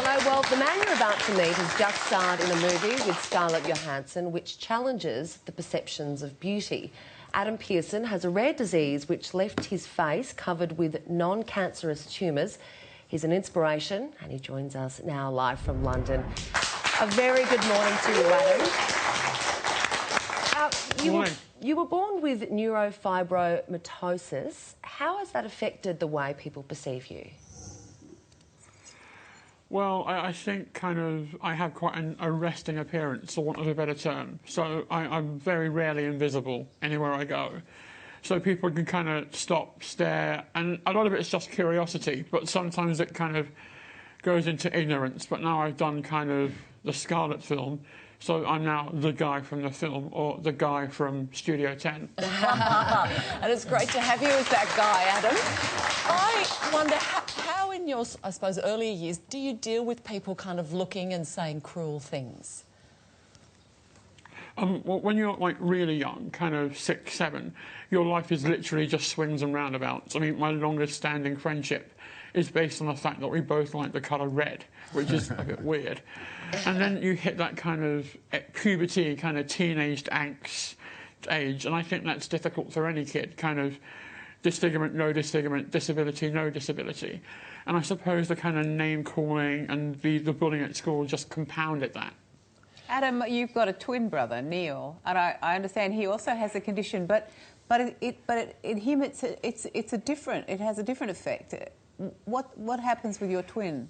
Well, the man you're about to meet has just starred in a movie with Scarlett Johansson which challenges the perceptions of beauty. Adam Pearson has a rare disease which left his face covered with non-cancerous tumours. He's an inspiration and he joins us now live from London. A very good morning to you, Adam. You were born with neurofibromatosis. How has that affected the way people perceive you? Well, I think I have quite an arresting appearance, for want of a better term. So I'm very rarely invisible anywhere I go. So people can kind of stop, stare, and a lot of it is just curiosity, but sometimes it kind of goes into ignorance. But now I've done the Scarlett film, so I'm now the guy from the film, or the guy from Studio 10. And it's great to have you as that guy, Adam. I wonder how in your, I suppose, earlier years, do you deal with people kind of looking and saying cruel things? Well, when you're really young, 6, 7, your life is literally just swings and roundabouts. I mean, my longest standing friendship is based on the fact that we both like the colour red, which is a bit weird. And then you hit that puberty, teenage angst age, and I think that's difficult for any kid, disfigurement, no disfigurement, disability, no disability. And I suppose the name-calling and the bullying at school just compounded that. Adam, you've got a twin brother, Neil, and I understand he also has a condition, but in him it has a different effect. What happens with your twin?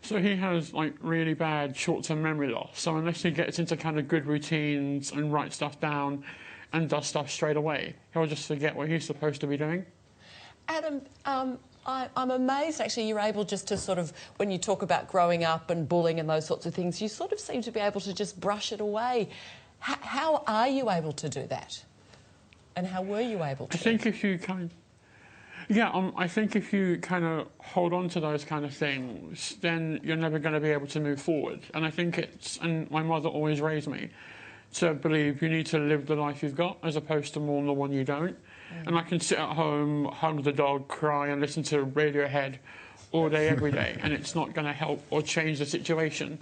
So he has really bad short-term memory loss. So unless he gets into good routines and writes stuff down and does stuff straight away, he'll just forget what he's supposed to be doing. Adam, I'm amazed actually you're able just to when you talk about growing up and bullying and those sorts of things, you seem to be able to just brush it away. How are you able to do that? And how were you able to? I think if you I think if you hold on to those things, then you're never going to be able to move forward. And I think and my mother always raised me to believe you need to live the life you've got as opposed to mourn the one you don't. And I can sit at home, hug the dog, cry and listen to Radiohead all day, every day, and it's not going to help or change the situation.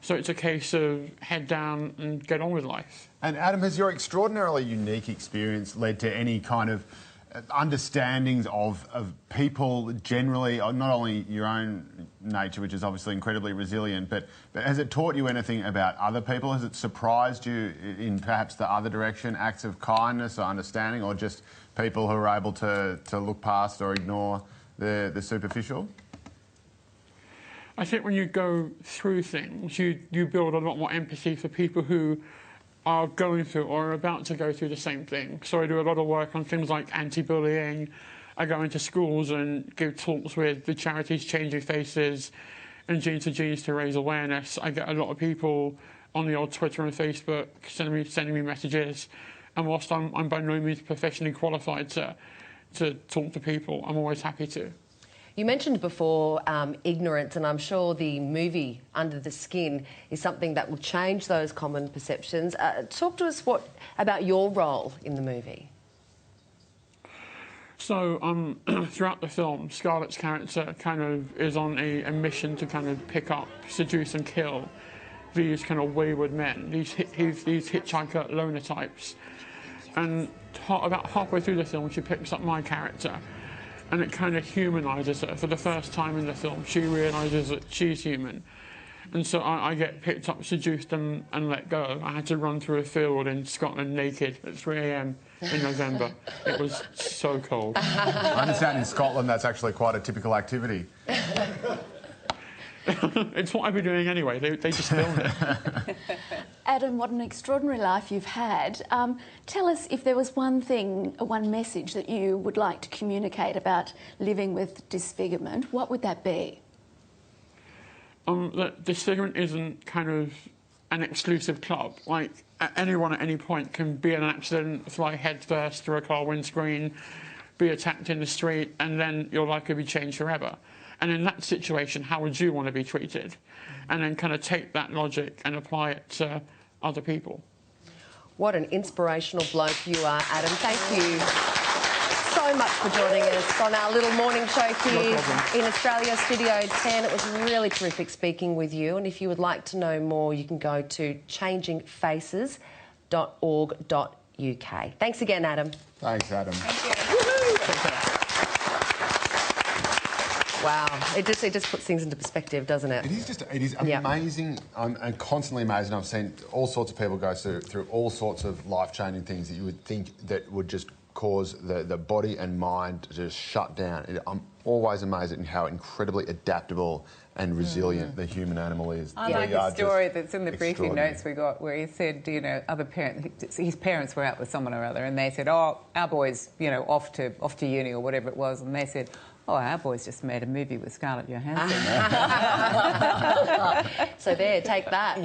So it's a case of head down and get on with life. And Adam, has your extraordinarily unique experience led to any understandings of people generally, not only your own nature, which is obviously incredibly resilient, but has it taught you anything about other people? Has it surprised you in perhaps the other direction, acts of kindness or understanding, or just people who are able to look past or ignore the superficial? I think when you go through things, you build a lot more empathy for people who are going through or are about to go through the same thing. So I do a lot of work on things like anti-bullying. I go into schools and give talks with the charities Changing Faces and Jeans to Jeans to raise awareness. I get a lot of people on the old Twitter and Facebook sending me messages. And whilst I'm by no means professionally qualified to talk to people, I'm always happy to. You mentioned before ignorance, and I'm sure the movie Under the Skin is something that will change those common perceptions. Talk to us about your role in the movie. So throughout the film, Scarlett's character is on a mission to pick up, seduce and kill these wayward men, these hitchhiker loner types. And about halfway through the film, she picks up my character. And it humanises her. For the first time in the film, she realises that she's human. And so I get picked up, seduced and let go. I had to run through a field in Scotland naked at 3 a.m. in November. It was so cold. I understand in Scotland that's actually quite a typical activity. It's what I've been doing anyway. They just filmed it. Adam, what an extraordinary life you've had. Tell us if there was one message that you would like to communicate about living with disfigurement, what would that be? That disfigurement isn't an exclusive club. Anyone at any point can be in an accident, fly headfirst through a car windscreen, be attacked in the street, and then your life could be changed forever. And in that situation, how would you want to be treated? And then take that logic and apply it to other people. What an inspirational bloke you are, Adam. Thank you so so much for joining us on our little morning show here in Australia, Studio 10. It was really terrific speaking with you. And if you would like to know more, you can go to changingfaces.org.uk. Thanks again, Adam. Thanks, Adam. Wow, it just puts things into perspective, doesn't it? It is amazing. I'm constantly amazed. I've seen all sorts of people go through all sorts of life-changing things that you would think that would just cause the body and mind to just shut down. I'm always amazed at how incredibly adaptable and resilient the human animal is. I like the story that's in the briefing notes we got where he said, you know, his parents were out with someone or other and they said, oh, our boy's, you know, off to uni or whatever it was, and they said, oh, our boy's just made a movie with Scarlett Johansson. So there, take that.